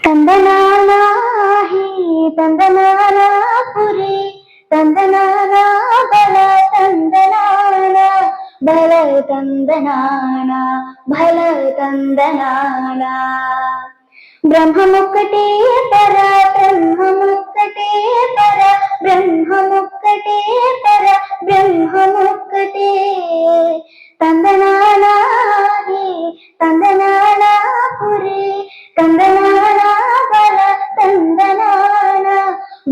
తందనానా హి తందనానా పురి తందనానా బల తందనానా బల తందనానా బల తందనానా బ్రహ్మముక్కటే పర బ్రహ్మముక్కటే పర బ్రహ్మముక్కటే పర బ్రహ్మముక్కటే తందనానా హి తందనానా పురి తందనానా బల తందనానా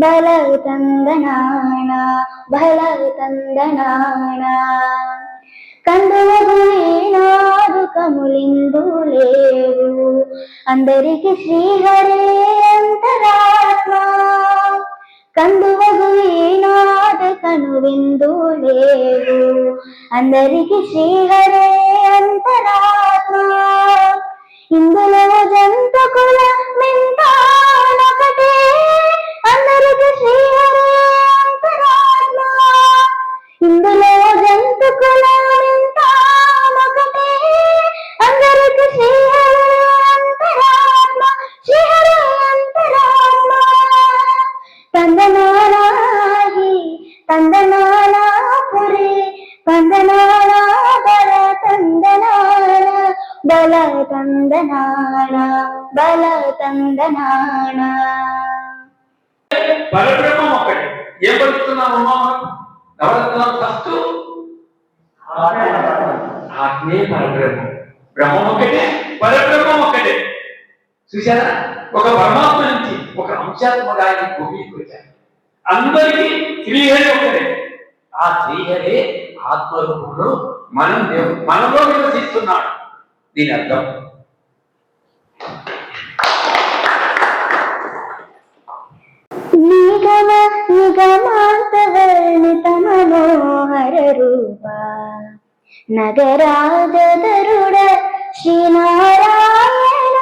బల తందనానా బల తందనానా కందువగు నాదు కములిందు లేవు అందరికి శ్రీహరే అంతరాత్మ కందువగు నాదు కనువిందు లేవు అందరికి శ్రీహరే అంతరాత్మ ఇందులో జంతుకుల మెంతానొకటే అందరికి శ్రీహరే అంతరాత్మ ఇందులో జంతుకుల మెంతానొకటే అందరికి శ్రీహరే అంతరాత్మ శ్రీహరే అంతరాత్మ తందనానా హి తందనానా పురి తందనానా బల తందనానా బల తందనానా బల తందనానా పరబ్రహ్మం ఒకటి. ఏం పలుకుతున్నాము నవరత్నాలు? ఫస్ట్ ఆత్మే పరబ్రహ్మం. బ్రహ్మం ఒకటే, పరబ్రహ్మం ఒకటే. చూసారా? ఒక పరమాత్మ నుంచి ఒక అంశాత్మగా భూమికి వచ్చారు. అందరికీ శ్రీహరి ఒకటే. ఆ శ్రీహరి ఆత్మరూపంలో మనలో నివసిస్తున్నాడు. దీని అర్థం నిగమ నిగమాంతవర్ణిత మనోహర రూప నగరాజధరుడ శ్రీనారాయణ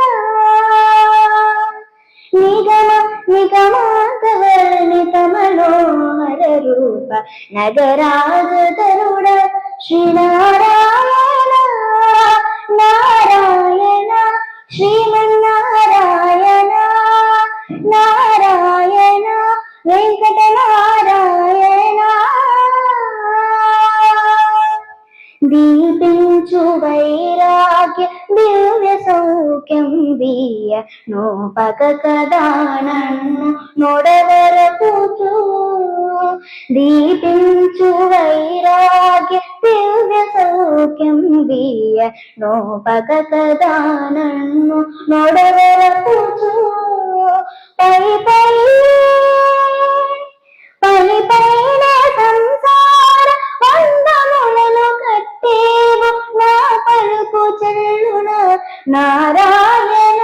నిగమ నిగమాంతవర్ణిత మనోహర రూప నగరాజధరుడ శ్రీనారాయణ నారాయణ శ్రీమన్నారాయణ నారాయణ వెంకటనారాయణ దీపించు వైరాగ్య దివ్య సౌఖ్యం వీయ నోపక కదా నన్ను నొడవరపుచు దీపించు వైరాగ్య దివ్య సౌఖ్యం వీయ నోపక కదా నన్ను నొడవరపుచు పై పై పై పైన సంసార బంధములను కట్టేవు నా పలుకు చెల్లున నారాయణ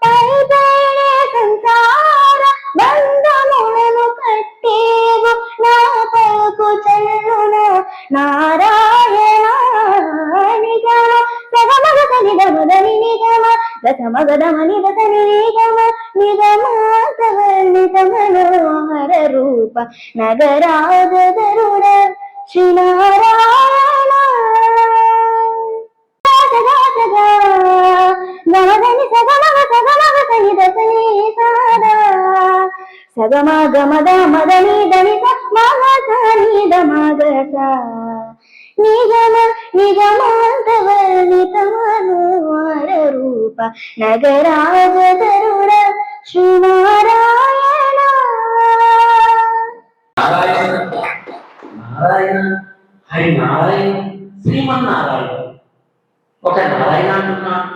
పై పైన సంసార బంధములను కట్టేవు నా పలుకు చెల్లున నారాయణ నిగమ సగమగ నిగమదని నిగమ దశమగదమని దశని నిగమ నిగమాంతవర్ణిత మనోహర రూప నగరాజధరుడ శ్రీనారాయణ గమదని సగమగ సగమగ సని దశని సాదా సగమ గమద మదని దని మగని దమగస నిగమ నిగమాంతవర్ణిత మనోహర రూప నగరాజధరుడ శ్రీనారాయణ నారాయణ నారాయణ హరి నారాయణ శ్రీమన్నారాయణ. ఒక నారాయణ అంటున్నాడు,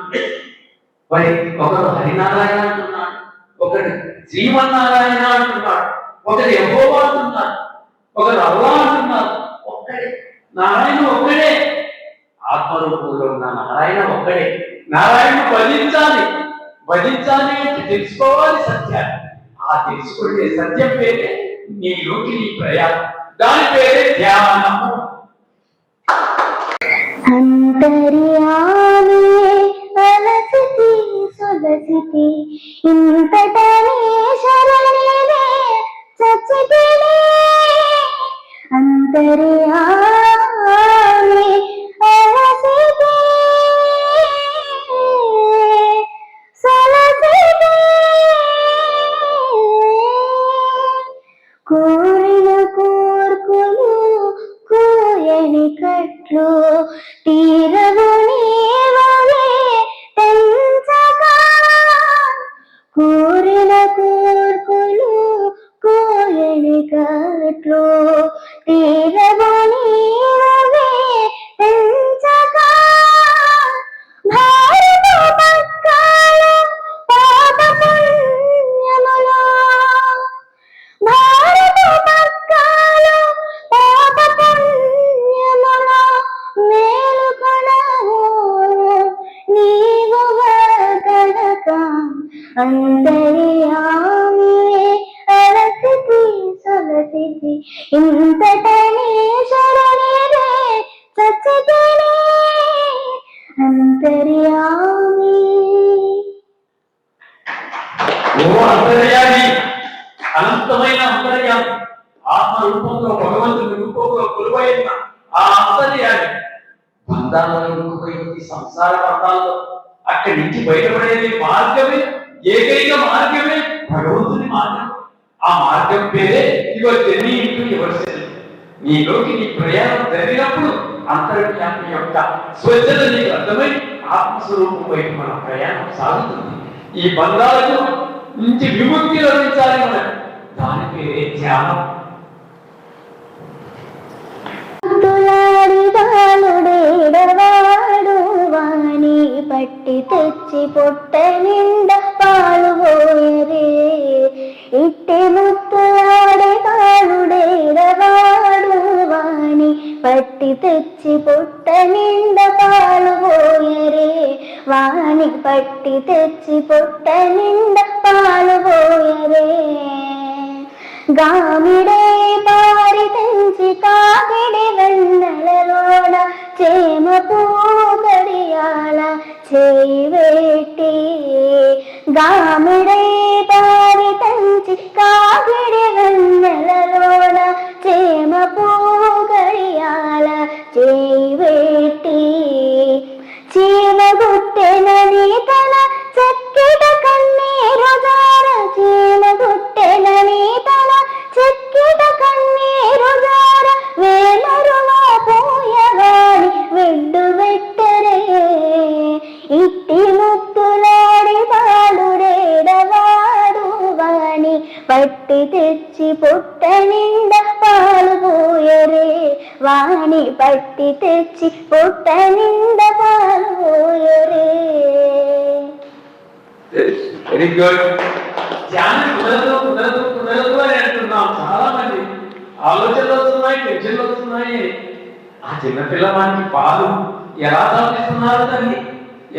ఒకడు హరినారాయణ అంటున్నాడు, ఒకడు శ్రీమన్నారాయణ అంటున్నాడు, ఒకడు యెహోవా అంటున్నాడు, ఒకడు అల్లా అంటున్నాడు. ఒక్కడే నారాయణ ఒక్కడే. ఆత్మరూపంలో ఉన్న నారాయణ ఒక్కడే. నారాయణ భజించాలి. భజించాలి అంటే తెలుసుకోవాలి సత్యాన్ని. ఆ తెలుసుకునే సత్యం పేరే నీలోకి నీ ప్రయాణం. దాని పేరే ధ్యానము. అంతర్యామి అలసితి సులసితి ఇంతటనే శరణినే చచ్చితినే అంతర్యామి అలసితి సులసితి అంతర్యామి అలసితి సొలసితి ఇంతటనే శరణిదే చచ్చితిని అంతర్యామి. ఓ అంతర్యామి, అనంతమైన అంతర్యామి, ఆత్మ రూపంలో భగవంతుని రూపంలో కొలువైన ఆ అంతర్యామి బంధాలలో ఇరుక్కుపోయింది, సంసార బంధాల్లో. అక్కడి నుంచి బయటపడేది మార్గమే, ఏకైక మార్గమే భగవంతుని మార్గం. ఆ మార్గం పేరే ఇవో జర్నీ ఇంటూ యువర్ సెల్ఫ్. నీలోకి నీ ప్రయాణం జరిగినప్పుడు అంతర్యామి యొక్క స్వచ్ఛత నీకు అర్థమై ఆత్మస్వరూపం వైపు మన ప్రయాణం సాగుతుంది. ఈ బంధాలకు నుంచి విముక్తి లభించాలి మనం, దాని పేరే ధ్యానం. బాలుడేడవాడు వాణి పట్టి తెచ్చి పొట్ట నిండా పాలు పోయరే ఇట్టి ముత్తులాడే బాలుడేడవాడు వాణి పట్టి తెచ్చి పొట్ట నిండా పాలు పోయరే వాణి పట్టి తెచ్చి పొట్ట నిండా పాలు పోయరే గామిడే పారి తెంచి కాగిడి వెన్నెలలోన చేమ పూగడియాల చేయి వేటి గామిడే పారి తెంచి కాగిడి వెన్నెలలోన చేమ పూగడియాల చేయి వేటి చీమ గుట్టెనని తన చక్కిట కన్నీరు జార చీమ గుట్టెనని తన చక్కిట కన్నీరు జార వేమరువా పోయగాని వెడ్డు వెట్టరే ఇట్టి ముత్తులాడి బాలుడేడవాడు వాణి పట్టి తెచ్చి పొట్ట నిండా పాలు పోయరే వాణి పట్టి తెచ్చి పొట్ట నిండా పాలు పోయరే. Very good. ధ్యానం కుదరదు కుదరదు కుదరదు అని అంటున్నాం. చాలా మంది ఆలోచనలు వస్తున్నాయి, టెన్షన్లు వస్తున్నాయి. ఆ చిన్న పిల్లవానికి పాలు ఎలా తాపిస్తున్నారు తల్లి,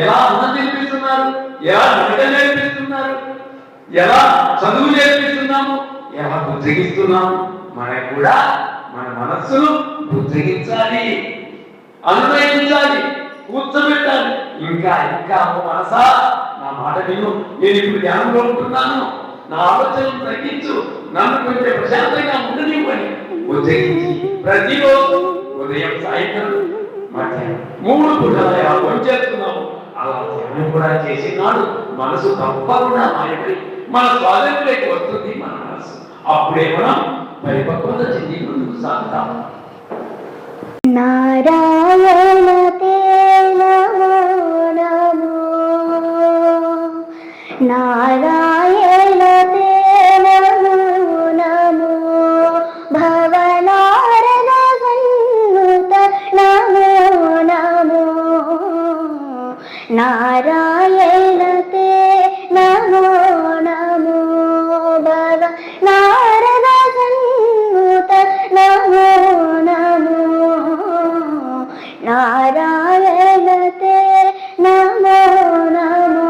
ఎలా అన్నం తినిపిస్తున్నారు, ఎలా నడక నేర్పిస్తున్నారు, ఎలా చదువు నేర్పిస్తున్నాము, ఎలా బుజ్జగిస్తున్నాము. మనకు కూడా మన మనస్సును బుజ్జగించాలి, అనునయించాలి, కూర్చోబెట్టాలి. ఇంకా ఇంకా మనసా నా మాట విను, నేను ఇప్పుడు ధ్యానంలో ఉంటున్నాను, నా ఆలోచనలు తగ్గించు, నన్ను కొంచెం ప్రశాంతంగా ఉండనివ్వని బుజ్జగించి ప్రతిరోజు ఉదయం సాయంత్రం మధ్యాహ్నం 3 పూటలు ఎలా పనిచేస్తున్నాము అలా ధ్యానం కూడా చేసినాడు మనసు తప్పకుండా మాయపడి మన స్వాతంత్ర్యకి వస్తుంది మన మనసు. అప్పుడే మనం పరిపక్వత చెంది ముందుకు సాగుతాం. నారాయణ తే నమో నమో నారాయణ తే నమో నమో భవనారద సన్నుత నమో నమో నారాయణ తే నమో నమో భవనారద సన్నుత నమో నమో నారాయణ తే నమో నమో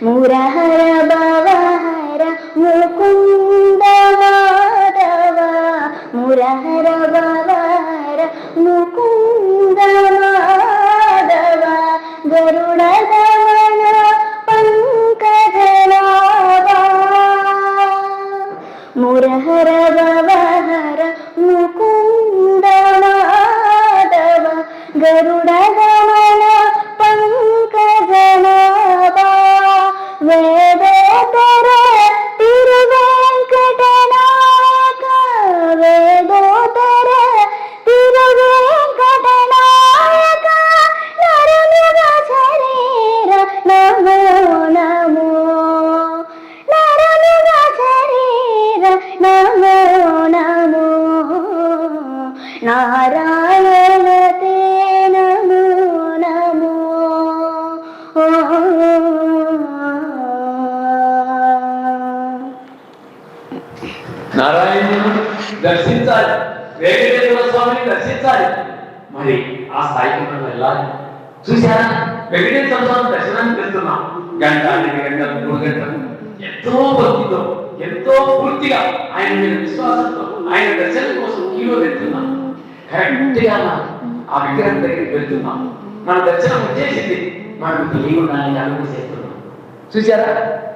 మురహర భవహర ముకుంద మాధవ మురహర భవహర ముకుంద మాధవ గరుడ గమన పంకజనాభ మురహర భవహర ముకుంద మాధవ గరుడ గమన పంకజనాభ వేదోత్తర తిరువేంకటనాయక వేదోత్తర తిరువేంకటనాయక నరమృగ శరీర నమో నమో నరమృగ శరీర నమో నమో నారాయణ తే నమో నమో నారాయణుడు దర్శించాలి, వెంకటేశ్వర స్వామిని దర్శించాలి. మరి ఆ స్థాయికి మనం వెళ్ళాలి. చూసారా, వెంకటేశ్వర స్వామి దర్శనానికి వెళ్తున్నాం. గంట 2 గంటలు 3 గంటలు ఎంతో భక్తితో ఎంతో పూర్తిగా ఆయన మీద విశ్వాసంతో ఆయన దర్శనం కోసం క్యూలో వెళ్తున్నాం. కరెక్ట్ గా ఆ విగ్రహం దగ్గరికి వెళ్తున్నాం. మన దర్శనం వచ్చేసింది, మనకు తెలియకుండానే అడుగు చేస్తున్నాం. చూసారా,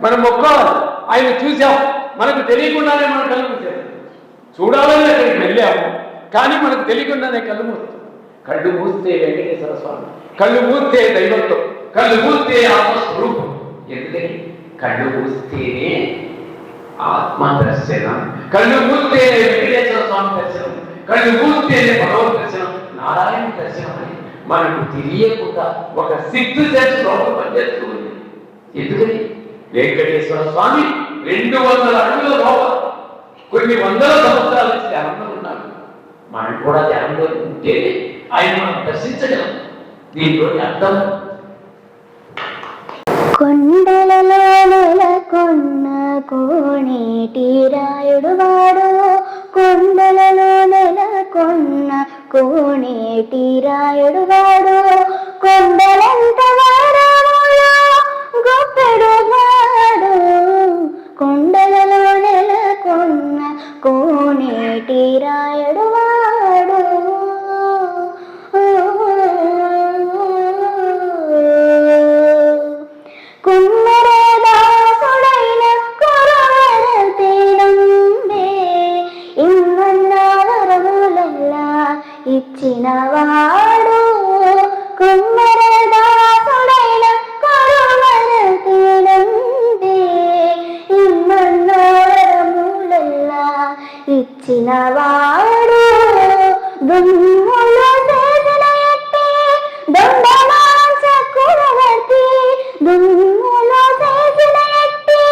మనం మొక్కోవాలి, ఆయన చూసాం, మనకు తెలియకుండానే మన కళ్ళు మూసేస్తాం. చూడాలని అక్కడికి వెళ్ళాము, కానీ మనకు తెలియకుండానే కళ్ళు మూస్తాం. కళ్ళు మూస్తే వెంకటేశ్వర స్వామి, కళ్ళు మూస్తే దైవంతో, కళ్ళు మూస్తే ఆత్మస్వరూపం. ఎందుకని? కళ్ళు మూస్తేనే ఆత్మ దర్శనం, కళ్ళు మూస్తేనే వెంకటేశ్వర స్వామి దర్శనం, కళ్ళు మూస్తేనే భగవద్ దర్శనం, నారాయణ దర్శనం అని మనకు తెలియకుండా ఒక సిక్స్త్ సెన్స్ లోపల పనిచేస్తూ ఉంది. ఎందుకని? వెంకటేశ్వర స్వామి 200 అడుగుల లోపల కొన్ని వందల సంవత్సరాల నుంచి ధ్యానంలో ఉన్నారు. మనం కూడా ధ్యానంలో ఉంటే ఆయన మనం దర్శించగలం. దీంట్లోని అర్థం, కొండలలో నెలకొన్న కోనేటి రాయుడు వాడు, కొండలలో నెలకొన్న కోనేటి రాయుడు వాడు, కొండలంత వాడములో గొప్పెడు వాడు, కొండలలో నెలకొన్న కోనేటి రాయుడు వాడు. కుమ్మరదాసుడైన కురవరతేనంబే, ఇమ్మన్న వరములల్లా ఇచ్చినవాడు, కుమ్మరదాసుడైన కురవరతేనంబే, ఇమ్మన్న వరములల్లా ఇచ్చినవాడు. దుమ్ములో చేసిన ఎట్టి దొండమాంస కురవర్తి, దుమ్ములో చేసిన ఎట్టి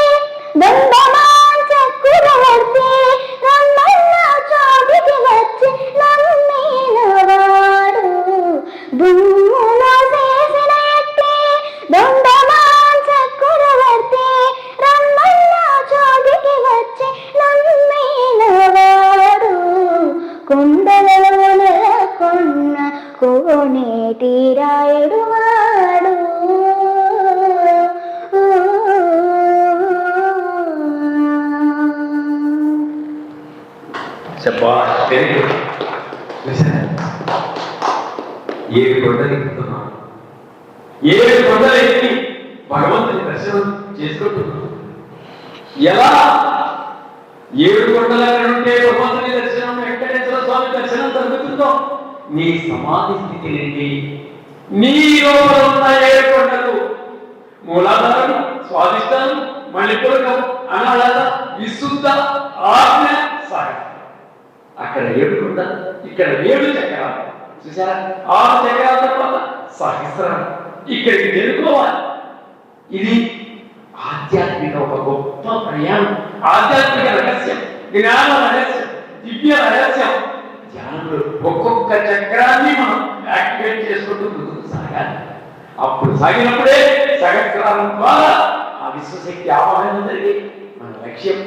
దొండమాంస కురవర్తి, నన్నన్న చోటికి వచ్చి నమ్మినవాడు, దుమ్ములో చేసిన ఎట్టి దొండమాంస కురవర్తి, నన్నన్న చోటికి వచ్చి నమ్మినవాడు, కొండలలో నెలకొన్న కోనేటి రాయుడు వాడు. చెప్పా, 7 కొండలు ఎక్కుతున్నాం, 7 కొండలు ఎక్కి భగవంతుని దర్శనం చేసుకుంటున్నాం. ఎలా? 7 కొండల ఉంటే భగవంతుని దర్శనం, వెంకటేశ్వర స్వామి దర్శనం జరుగుతుందో, నీ సమాధి స్థితి నుండి నీ లోపల ఉన్న 7 కొండలు, మూలాధారం, స్వాదిష్టానం, మణిపూరకం, అనాళ, విశుద్ధ, ఆజ్ఞ, సాగరం. అక్కడ 7 కొండలు, ఇక్కడ 7 చక్రాలు. చూసారా, 6 చక్రాల తర్వాత సహస్రం. ఇక్కడికి చేరుకోవాలి. ఇది ఆధ్యాత్మిక ఒక గొప్ప ప్రయాణం, ఆధ్యాత్మిక రహస్యం, జ్ఞాన రహస్యం, దివ్య రహస్యం. ధ్యానంలో ఒక్కొక్క చక్రాన్ని మనం యాక్టివేట్ చేసుకుంటూ ముందుకు సాగాలి. అప్పుడు సాగినప్పుడే సహస్రాల ద్వారా ఆ విశ్వశక్తి ఆవాహన జరిగి మన లక్ష్యం,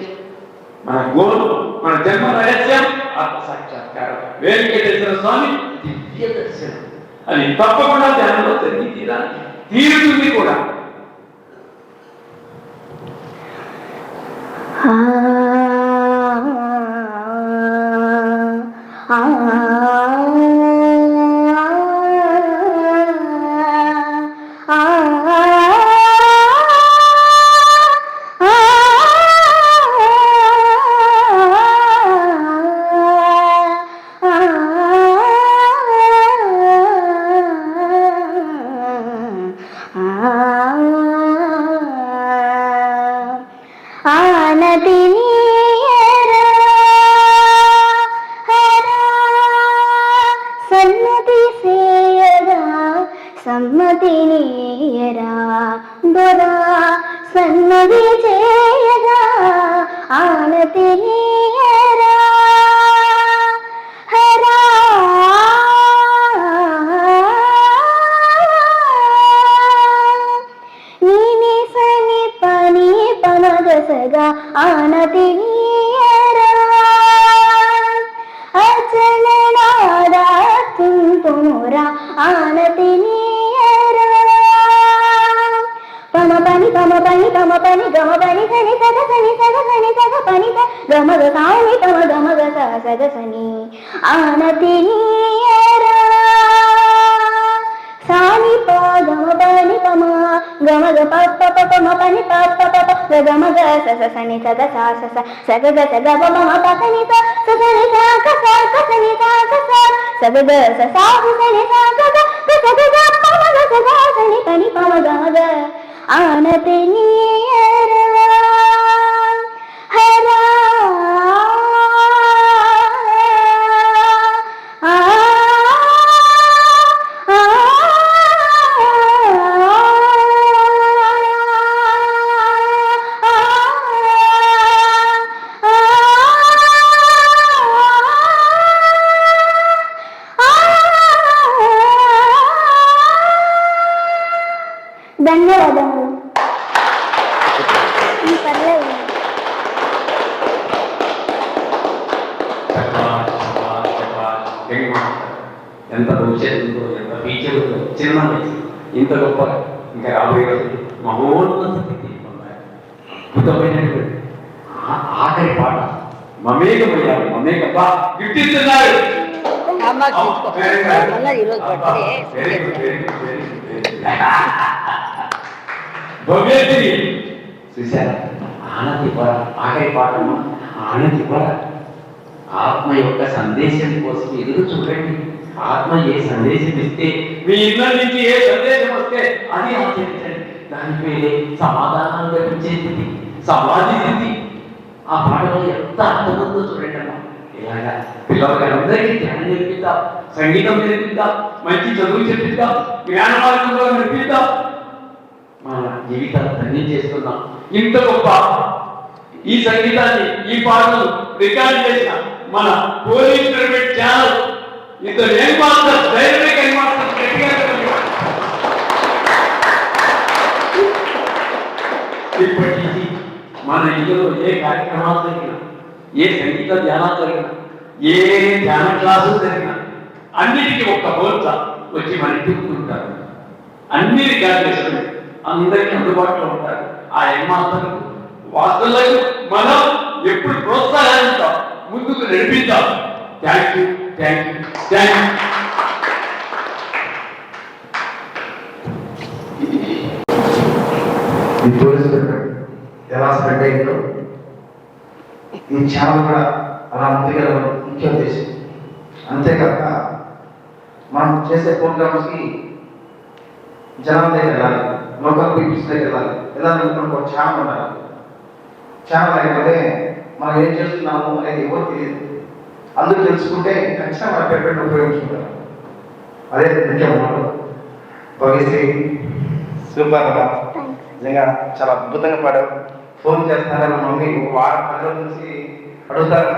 మన గోల్, మన జన్మ రహస్యం ఆత్మ సాక్షాత్కారం, వెంకటేశ్వర స్వామి దివ్య దర్శనం. అది తప్పకుండా ధ్యానంలో జరిగి తీరుతుంది కూడా. సమ్మతినియరా దొరా సన్నది చేయగా, ఆనతినియరా హరా నీని సని పని పమగసగా, ఆనతినియరా అచలనాదా తుంతుం మోరా ఆనతి నీయరా పమ పని గమ పని గమ సని సగ సని సగ సని సగ పని గమ గ సాని తమ గమ గ సగ సని ఆనతి నీయరా సాని ప గమ పని పమ గమ గ ప ప పమ పని ప ప ప గమ గ స సని సగ స సగ గ సగ ప మ ప సని స సని స క సని స సగ గ స సని స గ సగ గ ప మ గ సగ సని పని పమ గమ గ ఆనతి నీయరా హరా ధన్యవాదములు. పర్లేదు. ఎంత భవిష్యత్తు, ఎంత ఫ్యూచర్, చిన్న వయసు ఇంత గొప్ప, ఇంకా రాబోయే రోజులు మహోన్నత స్థితి పొందాలి. అద్భుతమైనటువంటి ఆఖరి పాట మమేకమయ్యాలి. మమేకప్ప గిఫ్ట్ ఇస్తున్నారు. భవ్యశ్రీ చూశారా? ఆనతి పొర ఆఖరి పాఠము ఆనతి పొర. ఆత్మ యొక్క సందేశం కోసం ఎదురు చూడండి. ఆత్మ ఏ సందేశం ఇస్తే, మీ ఇళ్ళ నుంచి ఏ సందేశం వస్తే అది ఆచరించండి. దాని పేరే సమాధానాలు లభించే స్థితి, సమాధి స్థితి. ఆ పాటలో ఎంత అర్థమంతో చూడండి అమ్మా. ఇలాగా పిల్లలకి ధ్యానం నేర్పిద్దాం, సంగీతం నేర్పిద్దాం, మంచి చదువు చెప్పిద్దాం, జ్ఞాన మార్గంలో నేర్పిద్దాం. మన జీవితాలు ధన్యం చేసుకుందాం. ఇంత గొప్ప ఈ సంగీతాన్ని, ఈ పాటలు రికార్డ్ చేసిన మన పోలీస్ పిరమిడ్ ఛానల్ ఇద్దరు young masters, dynamic young masters ఇప్పటికీ మన ఇంట్లో ఏ కార్యక్రమాలు జరిగినా, ఏ సంగీత ధ్యానాలు జరిగినా, ఏ ధ్యాన క్లాసులు జరిగినా అన్నిటికీ ఒక్క హోల్సా వచ్చి మన ఇంటికి ఉంటారు. అన్ని రికార్డ్ చేసుకుని అందరికీ అందుబాటులో ఉంటారు. ఆ యంగ్ మాస్టర్లు వాస్తులకు మనం ఎప్పుడు ప్రోత్సాహిస్తాం, ముందుకు నడిపిద్దాం. Thank you, thank you, thank you. ఈ పోలీసు ఎలా స్ప్రెడ్ అయిందో ఈ ఛానల్ కూడా అలా ముందుకెళ్ళడం ముఖ్య ఉద్దేశం. అంతేకాక మనం చేసే ప్రోగ్రామ్స్కి జనం దగ్గర వెళ్ళాలి, లోకల్ పీపుల్స్ దగ్గర వెళ్ళాలి. వెళ్ళాలనుకున్న ఒక ఛానల్ ఉండాలి. ఛానల్ అయిపోతే మనం ఏం చేస్తున్నాము అనేది ఎవరు తెలియదు. అందరూ తెలుసుకుంటే ఖచ్చితంగా మన పేపర్ ఉపయోగించుకుంటారు. అదే ముఖ్యం. భవిష్యత్తు సూపర్, నిజంగా చాలా అద్భుతంగా పాడావు. ఫోన్ చేస్తారా మా మమ్మీ వారం 10 రోజుల నుంచి అడుగుతారు,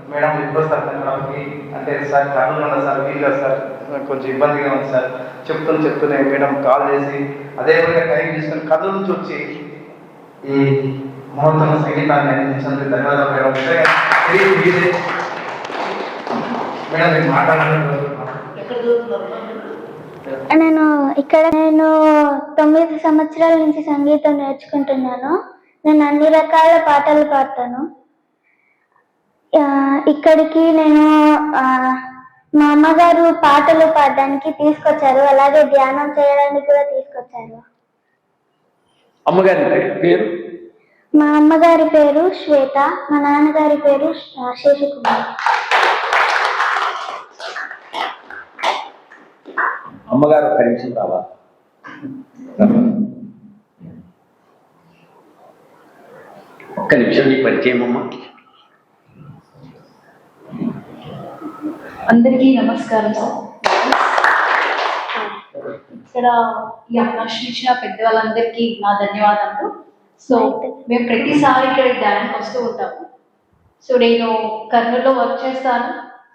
మేడం ఎప్పుడు వస్తారు కన్నడకి అంటే, సార్ కర్నూలు ఉన్నా సార్, వీలు సార్, కొంచెం ఇబ్బందిగా ఉంది సార్ చెప్తూనే మేడం కాల్ చేసి అదే విధంగా టైం తీసుకొని కర్నూలు నుంచి వచ్చి ఈ మహోత్తమ సంగీతాన్ని అందించినందుకు ధన్యవాదాలు మేడం. మేడం మీరు మాట్లాడాలి. నేను 9 సంవత్సరాల నుంచి సంగీతం నేర్చుకుంటున్నాను. నేను అన్ని రకాల పాటలు పాడతాను. ఇక్కడికి నేను మా అమ్మగారు పాటలు పాడడానికి తీసుకొచ్చారు, అలాగే ధ్యానం చేయడానికి కూడా తీసుకొచ్చారు. అమ్మగారి పేరు? మా అమ్మగారి పేరు శ్వేత, మా నాన్నగారి పేరు శేషకుమార్. అమ్మగారు ఒక్క నిమిషం రావా? ఒక్క నిమిషం నీ పరిచయం అమ్మ. అందరికీ నమస్కారం సార్. ఇక్కడ ఈ అవకాశం ఇచ్చిన పెద్దవాళ్ళందరికీ నా ధన్యవాదాలు. సో మేము ప్రతిసారి ఇక్కడ ధ్యానానికి వస్తూ ఉంటాము. సో నేను కర్నూలులో వర్క్ చేస్తాను.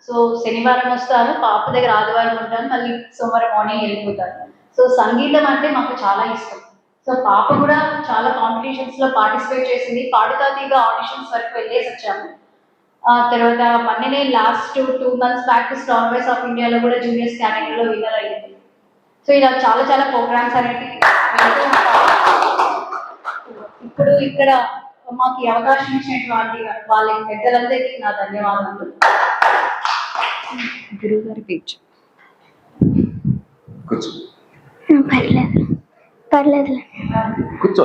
సో శనివారం వస్తాను, పాప దగ్గర ఆదివారం ఉంటాను, మళ్ళీ సోమవారం మార్నింగ్ వెళ్ళిపోతాను. సో సంగీతం అంటే మాకు చాలా ఇష్టం. సో పాప కూడా చాలా కాంపిటీషన్స్లో పార్టిసిపేట్ చేసింది. పాడుతా తీగ ఆడిషన్స్ వరకు వెళ్ళేసి వచ్చాము. తర్వాత మొన్ననే last 2 months back strong voice of ఇండియాలో కూడా జూనియర్స్ కేటగిరీలో విన్నర్ అయ్యింది. సో ఇలా చాలా చాలా ప్రోగ్రామ్స్ అనేవి వెళ్తూ ఉంటాయి. ఇప్పుడు ఇక్కడ మాకు ఈ అవకాశం ఇచ్చినటువంటి వాళ్ళ పెద్దలందరికీ నా ధన్యవాదాలు. గురుగారి పేజ్ కూర్చో పర్లేదు పర్లేదు కూర్చో